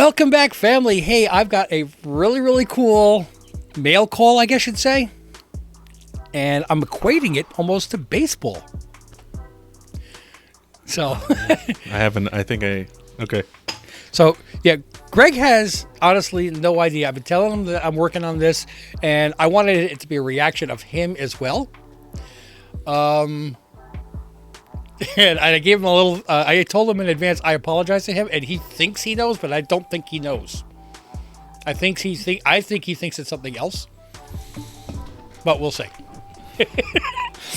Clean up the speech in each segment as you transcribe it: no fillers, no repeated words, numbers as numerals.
Welcome back, family. Hey, I've got a really, really cool mail call, I guess you'd say. And I'm equating it almost to baseball. So. Okay. So, yeah, Greg has honestly no idea. I've been telling him that I'm working on this, and I wanted it to be a reaction of him as well. And I gave him a little, I told him in advance, I apologize to him, and he thinks he knows, but I don't think he knows. I think he thinks it's something else, but we'll see.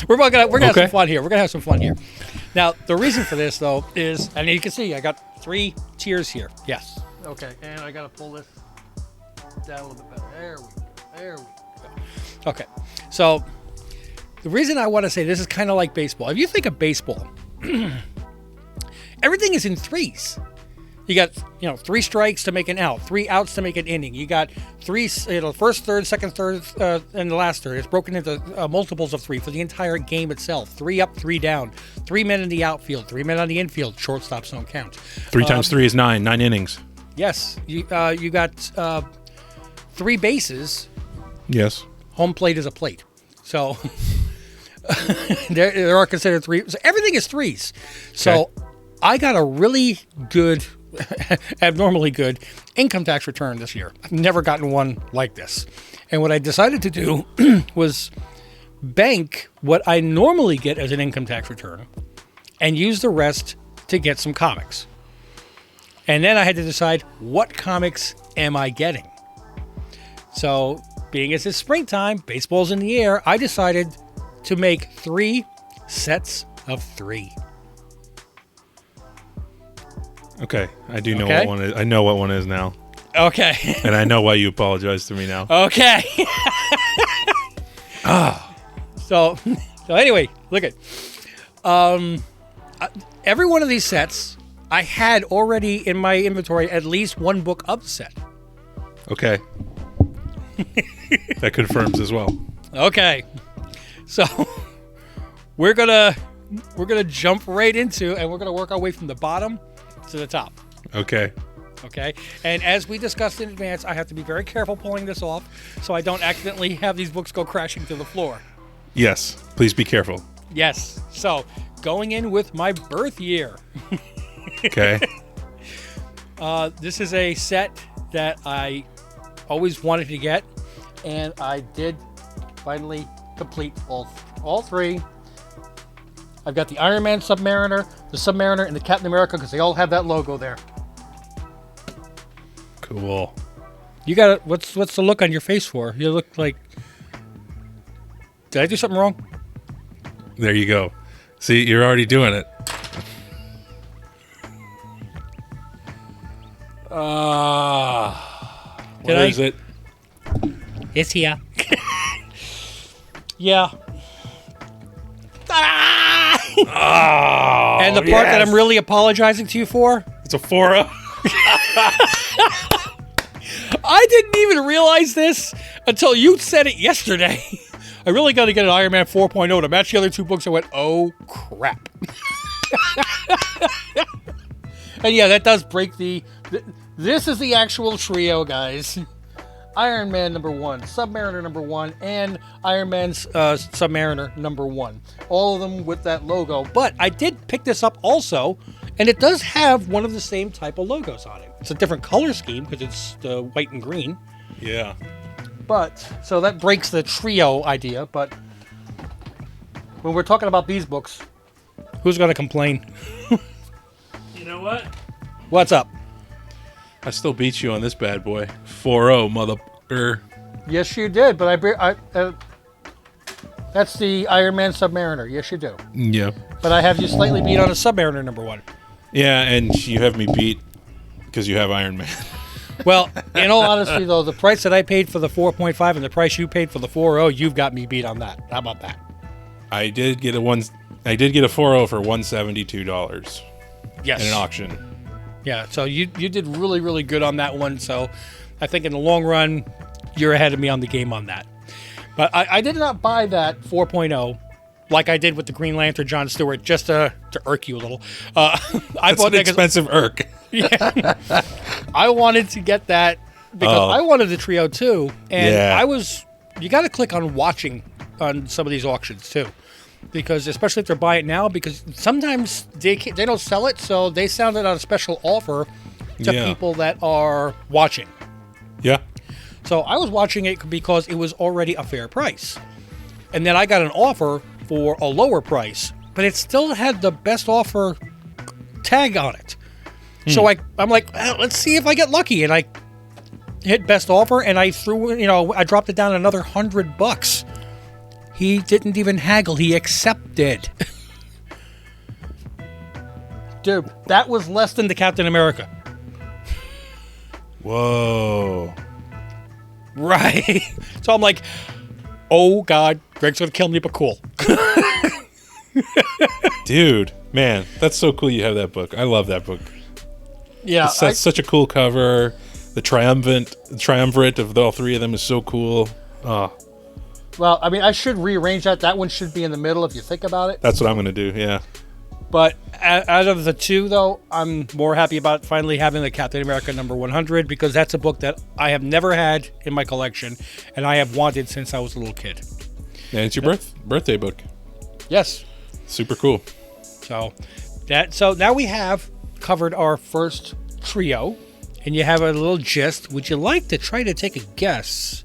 We're gonna have some fun here. We're gonna have some fun here. Now, the reason for this though is, and you can see I got 3 tiers here. Yes. Okay, and I gotta pull this down a little bit better. There we go. Okay, so the reason I want to say this is kind of like baseball. If you think of baseball, everything is in threes. You got, 3 strikes to make an out, 3 outs to make an inning. You got 3, first third, second third, and the last third. It's broken into multiples of 3 for the entire game itself. 3 up, 3 down. 3 men in the outfield, 3 men on the infield. Shortstops don't count. 3 times 3 is 9 innings. Yes, you got 3 bases. Yes. Home plate is a plate. So there are considered 3. So everything is 3s. So okay. I got a really good, abnormally good income tax return this year. I've never gotten one like this. And what I decided to do was bank what I normally get as an income tax return and use the rest to get some comics. And then I had to decide, what comics am I getting? So, being as it's springtime, baseball's in the air, I decided to make 3 sets of 3. Okay, I do know what one is. I know what one is now. Okay. And I know why you apologize to me now. Okay. So anyway, look at every one of these sets. I had already in my inventory at least 1 book of the set. Okay. That confirms as well. Okay. So we're gonna jump right into, and we're gonna work our way from the bottom to the top. Okay. Okay. And as we discussed in advance, I have to be very careful pulling this off so I don't accidentally have these books go crashing to the floor. Yes. Please be careful. Yes. So going in with my birth year. Okay. This is a set that I always wanted to get, and I did finally complete all 3. I've got the Iron Man Submariner, the Submariner, and the Captain America because they all have that logo there. Cool. You got it. What's the look on your face for? You look like. Did I do something wrong? There you go. See, you're already doing it. What is it? It's here. Yeah. And the part that I'm really apologizing to you for? It's a 4-0. I didn't even realize this until you said it yesterday. I really got to get an Iron Man 4.0 to match the other 2 books. I went, oh, crap. And yeah, that does break this is the actual trio, guys. Iron Man number 1, Submariner number 1, and Iron Man's Submariner number 1. All of them with that logo. But I did pick this up also, and it does have one of the same type of logos on it. It's a different color scheme because it's the white and green. Yeah. But, so that breaks the trio idea, but when we're talking about these books, who's going to complain? You know what? What's up? I still beat you on this bad boy. 4-0, mother. Yes, you did, but that's the Iron Man Submariner. Yes, you do. Yeah. But I have you slightly beat on a Submariner number 1. Yeah, and you have me beat because you have Iron Man. Well, in all honesty, though, the price that I paid for the 4.5 and the price you paid for the 4.0, you've got me beat on that. How about that? I did get a 4.0 for $172. Yes. In an auction. Yeah, so you did really, really good on that one. So I think in the long run, you're ahead of me on the game on that. But I did not buy that 4.0 like I did with the Green Lantern John Stewart, just to irk you a little. I That's bought an that 'cause- expensive irk. Yeah. I wanted to get that because I wanted the trio too. And Yeah. you got to click on watching on some of these auctions too. Because especially if they're buying it now, because sometimes they don't sell it, so they sound it on a special offer to Yeah. people that are watching. Yeah. So I was watching it because it was already a fair price. And then I got an offer for a lower price, but it still had the best offer tag on it. So I'm like, let's see if I get lucky. And I hit best offer, and I I dropped it down another $100. He didn't even haggle. He accepted. Dude, that was less than the Captain America. Whoa. Right. So I'm like, oh, God, Greg's going to kill me, but cool. Dude, man, that's so cool you have that book. I love that book. Yeah. That's such a cool cover. The triumvirate of all three of them is so cool. Oh, Well, I mean, I should rearrange that. That one should be in the middle if you think about it. that's what I'm going to do, yeah. But out of the two, though, I'm more happy about finally having the Captain America number 100 because that's a book that I have never had in my collection and I have wanted since I was a little kid. And it's your birthday book. Yes. Super cool. So now we have covered our first trio and you have a little gist. Would you like to try to take a guess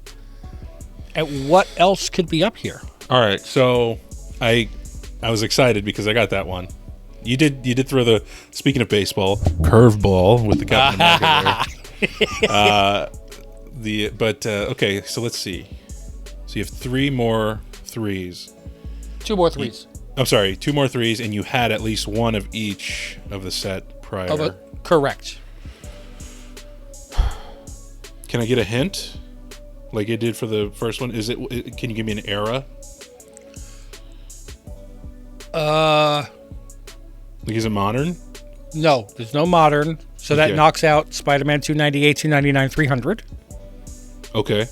at what else could be up here? All right, so I was excited because I got that one. You did throw the, speaking of baseball, curveball with the Captain America there. Okay, so let's see. So you have three more threes. Two more threes. I'm sorry, two more threes, and you had at least one of each of the set prior. Correct. Can I get a hint? Like it did for the first one? Can you give me an era? Like, is it modern? No, there's no modern. So that Okay. knocks out Spider-Man 298, 299, 300. Okay.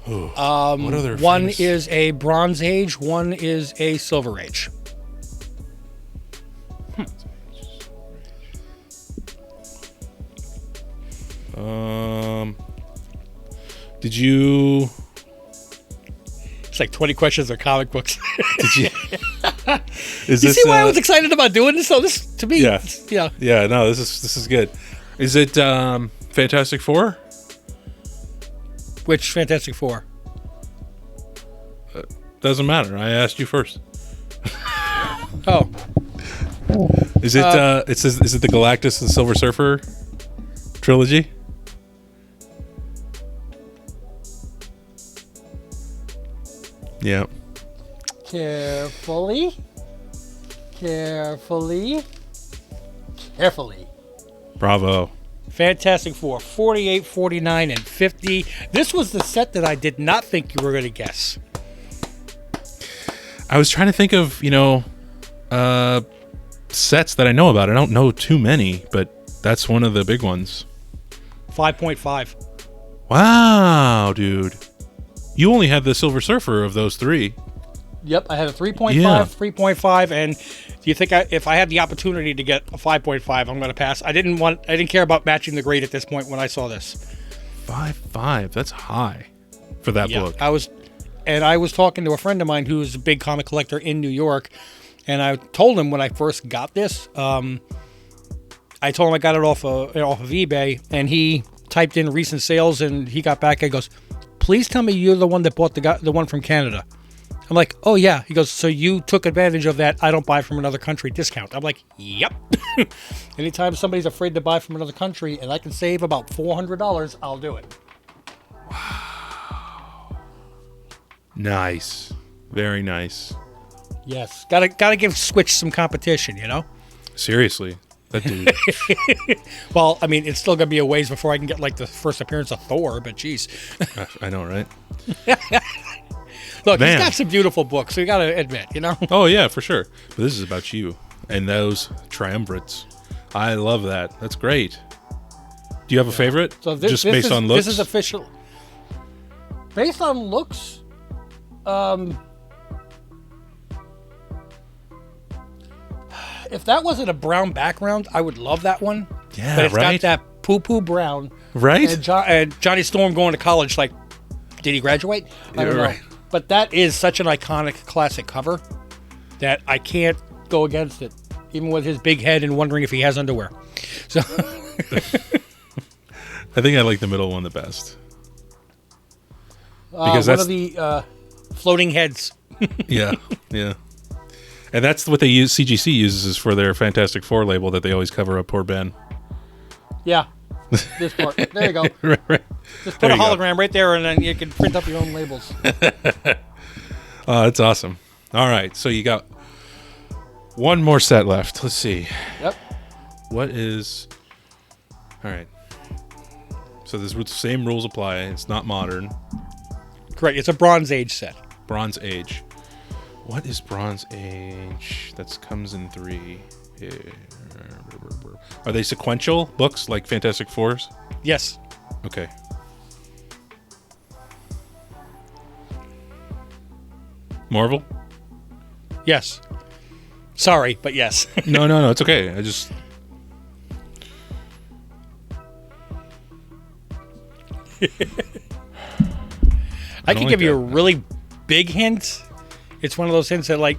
What other One famous- is a Bronze Age, one is a Silver Age. Did you It's like 20 questions or comic books. is You this see why I was excited about doing this? So this, to me, Yeah. yeah. Yeah, no, this is good. Is it Fantastic Four? Which Fantastic Four? Doesn't matter. I asked you first. Oh, Is it is it the Galactus and Silver Surfer trilogy? Yeah. carefully. Bravo. Fantastic Four, 48, 49, and 50. This was the set that I did not think you were going to guess. I was trying to think of, sets that I know about. I don't know too many, but that's one of the big ones. 5.5. Wow, dude. You only had the Silver Surfer of those three. Yep, I had a 3.5, Yeah. 3.5, and do you think if I had the opportunity to get a 5.5, I'm going to pass? I didn't care about matching the grade at this point when I saw this. 5.5. That's high for that book. I was talking to a friend of mine who's a big comic collector in New York, and I told him when I first got this, I told him I got it off of eBay, and he typed in recent sales, and he got back and goes, "Please tell me you're the one that bought the one from Canada." I'm like, "Oh yeah." He goes, "So you took advantage of that I don't buy from another country discount." I'm like, "Yep." Anytime somebody's afraid to buy from another country and I can save about $400, I'll do it. Nice. Very nice. Yes, gotta give Switch some competition, you know. Seriously. That dude. Well, I mean, it's still gonna be a ways before I can get like the first appearance of Thor, but geez. I know, right? Look, Man. he's got some beautiful books, so you gotta admit, you know. Oh, yeah, for sure. But this is about you and those triumvirates. I love that. That's great. Do you have a favorite? So this, Just this based is, on looks? This is official. Based on looks, If that wasn't a brown background, I would love that one. Yeah, but it's right? got that poo-poo brown. Right? And Johnny Storm going to college, like, did he graduate? I don't know. Right. But that is such an iconic classic cover that I can't go against it, even with his big head and wondering if he has underwear. So I think I like the middle one the best. one of the floating heads. Yeah, yeah. And that's what they use. CGC uses is for their Fantastic Four label that they always cover up poor Ben. Yeah. This part. There you go. Right. Just put There a you go. hologram right there, and then you can print up your own labels. Oh, that's awesome. All right, so you got one more set left. Let's see. Yep. What is... All right. So the same rules apply. It's not modern. Correct. It's a Bronze Age set. Bronze Age. What is Bronze Age? That comes in 3. Are they sequential books like Fantastic Fours? Yes. Okay. Marvel? Yes. Sorry, but yes. No. It's okay. I just... I can like give you a that. really big hint. It's one of those hints that, like,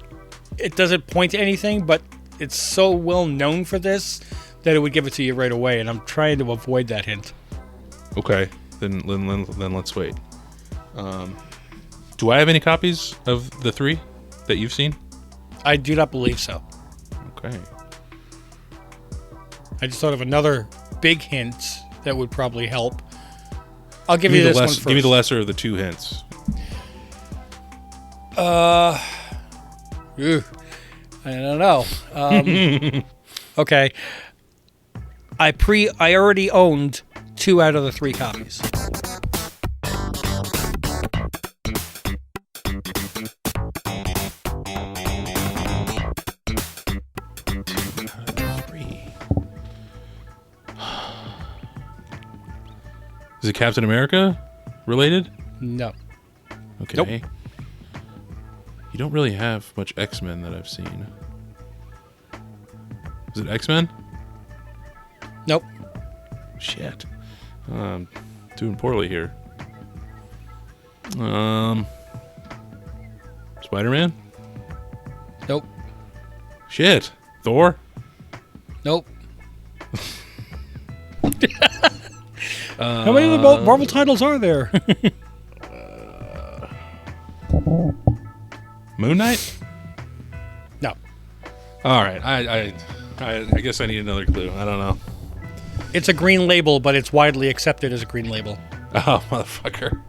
it doesn't point to anything, but it's so well known for this that it would give it to you right away, and I'm trying to avoid that hint. Okay. Then let's wait. Do I have any copies of the 3 that you've seen? I do not believe so. Okay. I just thought of another big hint that would probably help. I'll give you this one first. Give me the lesser of the 2 hints. Ew. I don't know. Okay. I already owned 2 out of the 3 copies. Is it Captain America related? No. Okay. Nope. You don't really have much X-Men that I've seen. Is it X-Men? Nope. Shit. Doing poorly here. Spider-Man? Nope. Shit. Thor? Nope. How many of the Marvel titles are there? Moon Knight? No. All right. I guess I need another clue. I don't know. It's a green label, but it's widely accepted as a green label. Oh, motherfucker.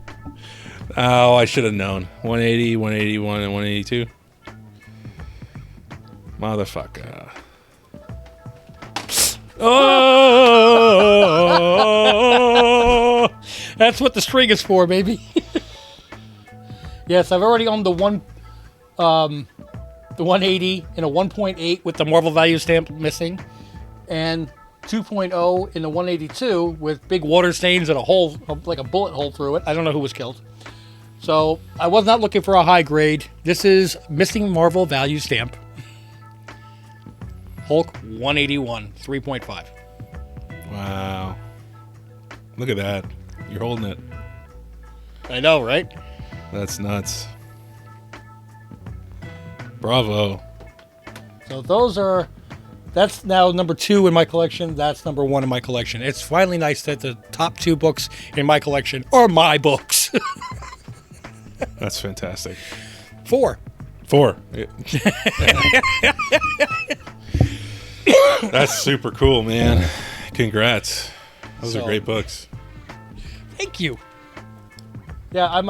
Oh, I should have known. 180, 181, and 182. Motherfucker. Oh! That's what the string is for, baby. Yes, I've already owned the 180 in a 1.8 with the Marvel value stamp missing, and 2.0 in the 182 with big water stains and a hole, like a bullet hole through it. I don't know who was killed. So I was not looking for a high grade. This is missing Marvel value stamp. Hulk 181, 3.5. Wow. Look at that. You're holding it. I know, right? That's nuts. Bravo. So that's now number 2 in my collection. That's number 1 in my collection. It's finally nice that the top 2 books in my collection are my books. That's fantastic. 4. 4. That's super cool, man. Congrats. Those are great books. Thank you. Yeah,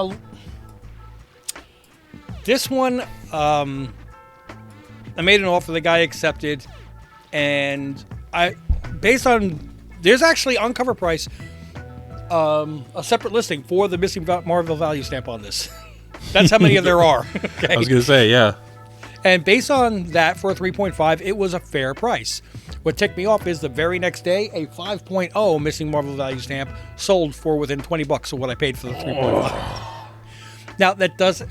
this one, I made an offer, the guy accepted, and there's actually on cover price, a separate listing for the missing Marvel value stamp on this. That's how many there are. Okay? I was going to say, yeah. And based on that, for a 3.5, it was a fair price. What ticked me off is the very next day, a 5.0 missing Marvel value stamp sold for within $20 of what I paid for the 3.5. Now,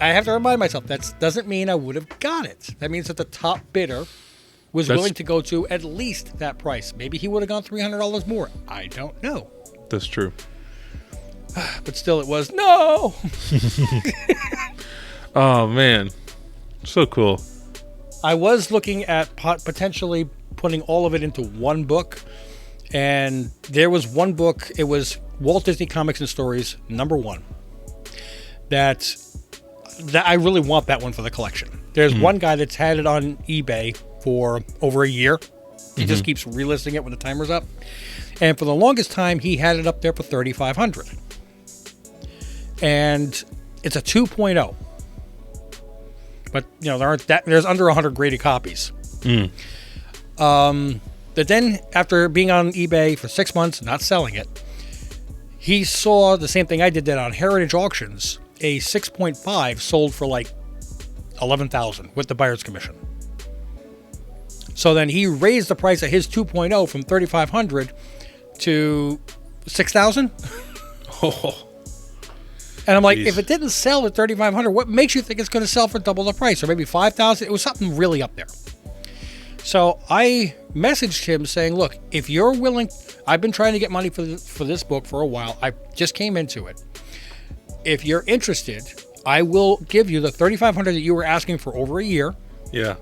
I have to remind myself, that doesn't mean I would have got it. That means that the top bidder was That's- willing to go to at least that price. Maybe he would have gone $300 more. I don't know. That's true. But still, it was no. Oh man, so cool. I was looking at potentially putting all of it into one book, and there was one book. It was Walt Disney Comics and Stories #1. That I really want that one for the collection. There's one guy that's had it on eBay for over a year. He just keeps relisting it when the timer's up, and for the longest time, he had it up there for $3,500. And it's a 2.0. But there's under 100 graded copies. But then after being on eBay for 6 months, not selling it, he saw the same thing I did on Heritage Auctions. A 6.5 sold for like $11,000 with the buyer's commission. So then he raised the price of his 2.0 from $3,500 to $6,000. Oh, And I'm like, Jeez. if it didn't sell at $3,500, what makes you think it's going to sell for double the price, or maybe $5,000? It was something really up there. So I messaged him saying, look, if you're willing, I've been trying to get money for this book for a while. I just came into it. If you're interested, I will give you the $3,500 that you were asking for over a year. yeah.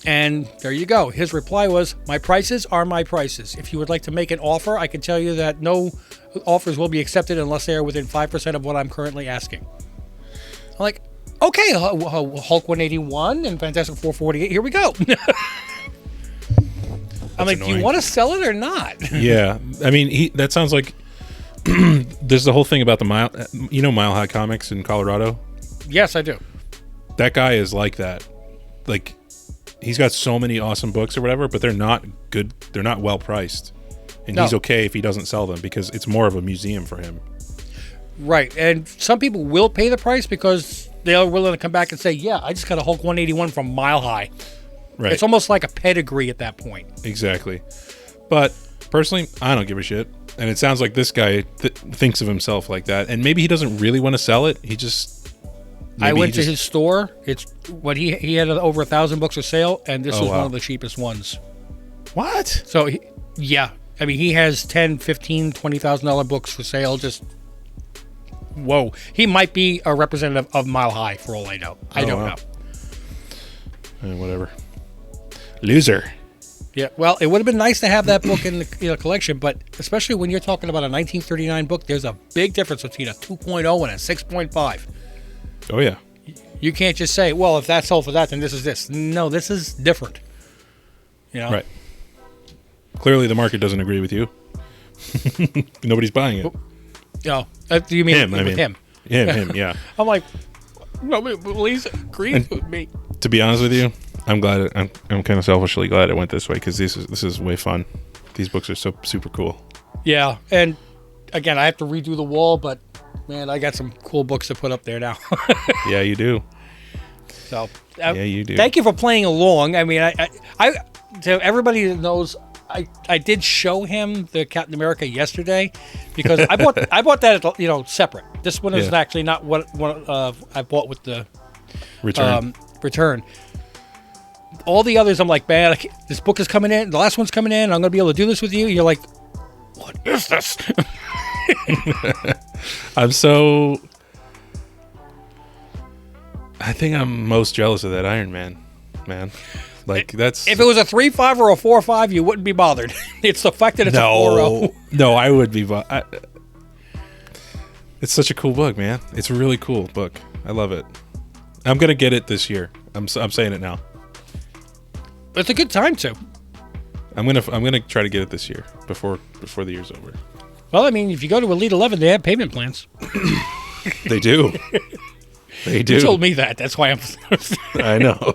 And there you go. His reply was, my prices are my prices. If you would like to make an offer, I can tell you that no offers will be accepted unless they are within 5% of what I'm currently asking. I'm like, okay, Hulk 181 and Fantastic 448, here we go. I'm like, do you annoying. want to sell it or not? Yeah. I mean, that sounds like there's the whole thing about the Mile High Comics in Colorado. Yes, I do. That guy is like that. Like, he's got so many awesome books or whatever, but they're not good. They're not well priced. And No. he's okay if he doesn't sell them because it's more of a museum for him. Right. And some people will pay the price because they're willing to come back and say, yeah, I just got a Hulk 181 from Mile High. Right. It's almost like a pedigree at that point. Exactly. But personally, I don't give a shit. And it sounds like this guy thinks of himself like that. And maybe he doesn't really want to sell it. He just... I went to his store. It's what he had over 1,000 books for sale, and this was wow. one of the cheapest ones. What? So, yeah. I mean, he has $10,000, $15,000, $20,000 books for sale. Just, whoa. He might be a representative of Mile High, for all I know. I don't wow. know. Whatever. Loser. Yeah, well, it would have been nice to have that book in the collection, but especially when you're talking about a 1939 book, there's a big difference between a 2.0 and a 6.5. Oh, yeah. You can't just say, well, if that sold for that, then this is this. No, this is different. You know? Right. Clearly, the market doesn't agree with you. Nobody's buying it. No, do you mean Him, with him? Him, yeah. I'm like, nobody believes agrees with me. To be honest with you, I'm glad. I'm kind of selfishly glad it went this way because this is way fun. These books are so super cool. Yeah, and again, I have to redo the wall, but man, I got some cool books to put up there now. Yeah, you do. So, Yeah, you do. Thank you for playing along. I mean, I to everybody that knows, I did show him the Captain America yesterday because I bought that separate. This one is Yeah. actually not what I bought with the Return. return. All the others, I'm like, man, this book is coming in. The last one's coming in. I'm going to be able to do this with you. You're like, what is this? I think I'm most jealous of that Iron Man, man. Like that's If it was a 3.5 or a 4.5, you wouldn't be bothered. It's the fact that it's a 4.0. no, I would be. It's such a cool book, man. It's a really cool book. I love it. I'm gonna get it this year. I'm saying it now. It's a good time to. I'm gonna try to get it this year before the year's over. Well, I mean, if you go to Elite 11, they have payment plans. They do. They do. You told me that. That's why I'm. I know.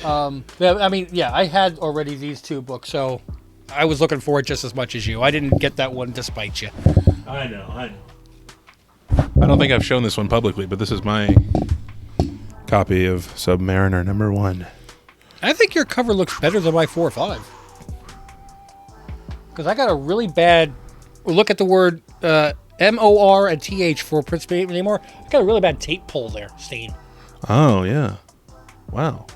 I mean, yeah, I had already these two books, so I was looking for it just as much as you. I didn't get that one despite you. I know. I don't think I've shown this one publicly, but this is my copy of Submariner #1. I think your cover looks better than my 4 or 5. Because I got a really bad look at the word MOR and TH for Prince anymore. I got a really bad tape pull there, stain. Oh yeah. Wow.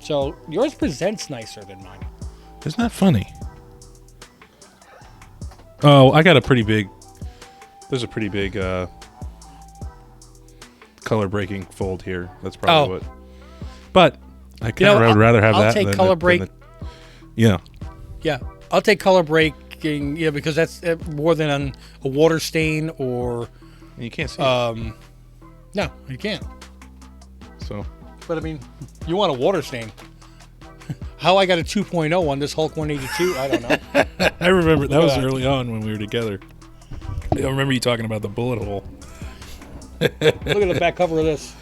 So yours presents nicer than mine. Isn't that funny? Oh, I got a pretty big. There's a pretty big color breaking fold here. That's probably what. But I kind of would rather have I'll that. Take color break. Yeah. Yeah, I'll take color breaking. Yeah, because that's more than a water stain or. You can't see. It. No, you can't. So. But I mean, you want a water stain. How I got a 2.0 on this Hulk 182, I don't know. I remember that was early on when we were together. I remember you talking about the bullet hole. Look at the back cover of this.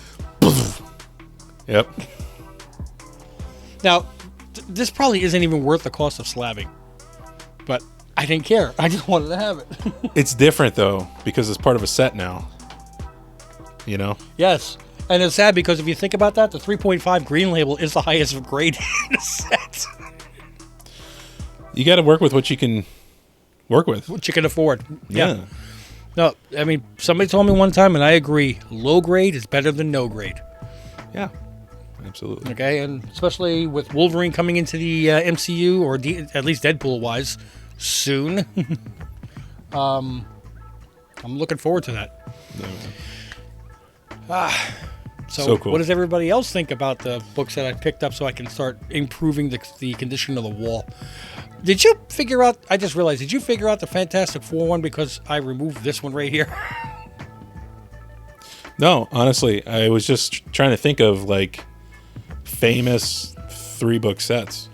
Yep. Now, this probably isn't even worth the cost of slabbing. But I didn't care. I just wanted to have it. It's different, though, because it's part of a set now. You know? Yes. And it's sad because if you think about that, the 3.5 green label is the highest grade in the set. You got to work with what you can work with. What you can afford. Yeah. No, I mean, somebody told me one time, and I agree, low grade is better than no grade. Yeah. Absolutely. Okay, and especially with Wolverine coming into the MCU, or at least Deadpool-wise, soon. I'm looking forward to that. So cool. What does everybody else think about the books that I picked up so I can start improving the condition of the wall? Did you figure out, I just realized, did you figure out the Fantastic Four one because I removed this one right here? No, honestly, I was just trying to think of, like, famous 3-book sets.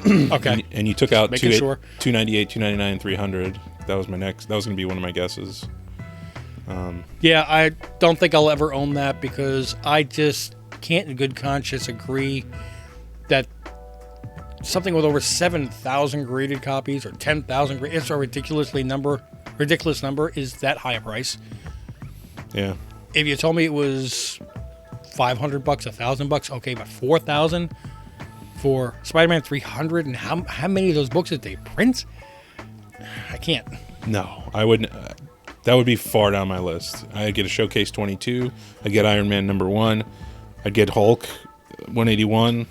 Okay. And you took out making sure. 298, 299, 300. That was going to be one of my guesses. Yeah, I don't think I'll ever own that because I just can't in good conscience agree that something with over 7,000 graded copies or 10,000 graded, it's a ridiculous number is that high a price. Yeah. If you told me it was $500, $1,000, okay, but 4,000 for Spider-Man 300, and how many of those books did they print? I can't. No, I wouldn't. That would be far down my list. I'd get a Showcase 22. I'd get Iron Man #1. I'd get Hulk 181.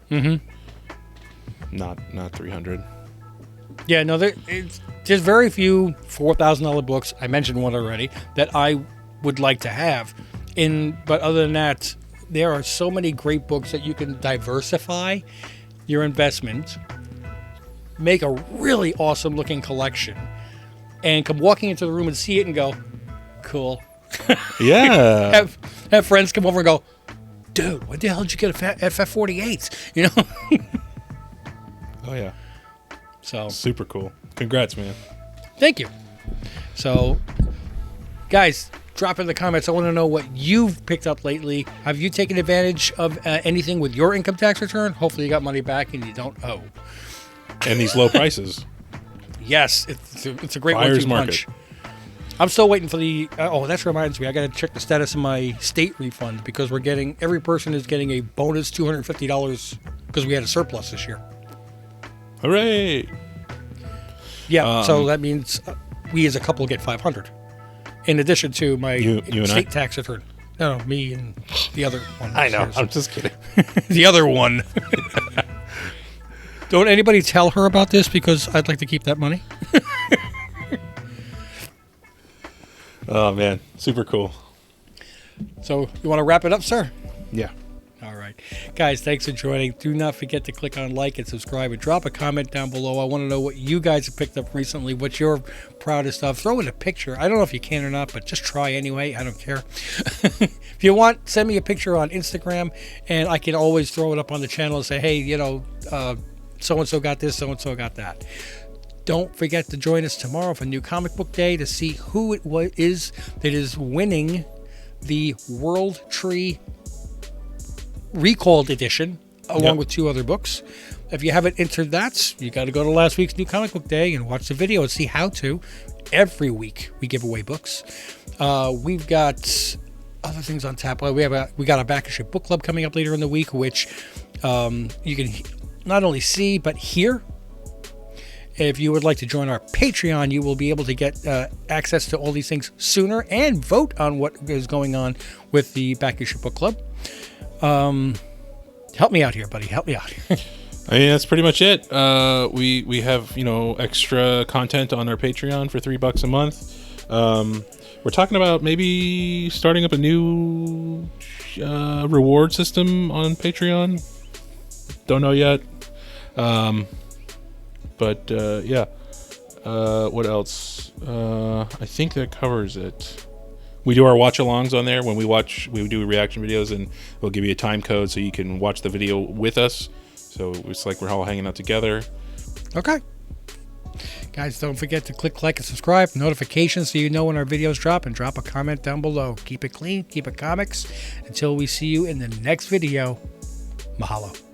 Mm-hmm. Not 300. Yeah, no, there's very few $4,000 books. I mentioned one already that I would like to have. But other than that, there are so many great books that you can diversify your investment, make a really awesome looking collection, and come walking into the room and see it and go, cool. Yeah. have friends come over and go, dude, when the hell did you get a FF48? You know? Oh, yeah. So super cool. Congrats, man. Thank you. So, guys, drop in the comments. I want to know what you've picked up lately. Have you taken advantage of anything with your income tax return? Hopefully you got money back and you don't owe. And these low prices. Yes, it's a great Buyer's one-two punch. I'm still waiting for the. That reminds me. I got to check the status of my state refund because every person is getting a bonus $250 because we had a surplus this year. Hooray! Yeah, so that means we as a couple get $500 in addition to my state tax return. No, me and the other one. I know. I'm just kidding. The other one. Don't anybody tell her about this because I'd like to keep that money. Oh, man. Super cool. So, you want to wrap it up, sir? Yeah. All right. Guys, thanks for joining. Do not forget to click on like and subscribe and drop a comment down below. I want to know what you guys have picked up recently, what's your proudest of. Throw in a picture. I don't know if you can or not, but just try anyway. I don't care. If you want, send me a picture on Instagram, and I can always throw it up on the channel and say, hey, so-and-so got this, so-and-so got that. Don't forget to join us tomorrow for New Comic Book Day to see who it is that is winning the World Tree Recalled Edition, along with 2 other books. If you haven't entered that, you got to go to last week's New Comic Book Day and watch the video and see how to. Every week we give away books. We've got other things on tap. We got a Back Issue Book Club coming up later in the week, which you can not only see but hear. If you would like to join our Patreon, you will be able to get access to all these things sooner and vote on what is going on with the Back Issue Book Club. Help me out here, buddy. Help me out. I mean, that's pretty much it. We have, extra content on our Patreon for $3 a month. We're talking about maybe starting up a new reward system on Patreon. Don't know yet. But yeah. What else? I think that covers it. We do our watch-alongs on there. When we do reaction videos, and we'll give you a time code so you can watch the video with us. So it's like we're all hanging out together. Okay. Guys, don't forget to click like and subscribe, notifications so you know when our videos drop, and drop a comment down below. Keep it clean, keep it comics. Until we see you in the next video, mahalo.